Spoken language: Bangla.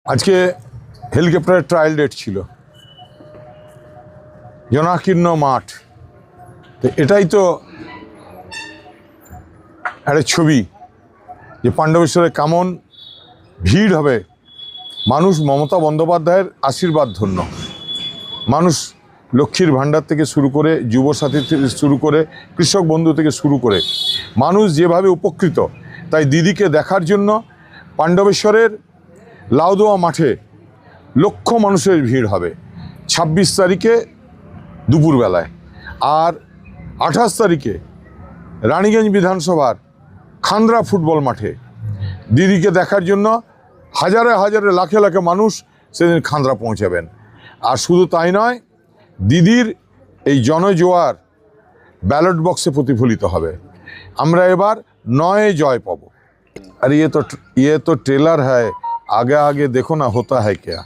আজকে হেলিকপ্টারের ট্রায়াল ডেট ছিল, জনাকীর্ণ মাঠ। তো এটাই তো একটা ছবি যে পাণ্ডবেশ্বরে কেমন ভিড় হবে। মানুষ মমতা বন্দ্যোপাধ্যায়ের আশীর্বাদ ধন্য, মানুষ লক্ষ্মীর ভাণ্ডার থেকে শুরু করে, যুবসাথী থেকে শুরু করে, কৃষক বন্ধু থেকে শুরু করে মানুষ যেভাবে উপকৃত, তাই দিদিকে দেখার জন্য পাণ্ডবেশ্বরের লাউদোয়া মাঠে লক্ষ মানুষের ভিড় হবে ২৬ তারিখে দুপুরবেলায়। আর ২৮ তারিখে রানীগঞ্জ বিধানসভার খান্দ্রা ফুটবল মাঠে দিদিকে দেখার জন্য হাজারে হাজারে লাখে লাখে মানুষ সেদিন খান্দ্রা পৌঁছাবেন। আর শুধু তাই নয়, দিদির এই জনজোয়ার ব্যালট বক্সে প্রতিফলিত হবে। আমরা এবার ৯ জয় পাবো। আর ये तो ट्रेलर है, आगे आगे देखो ना होता है क्या।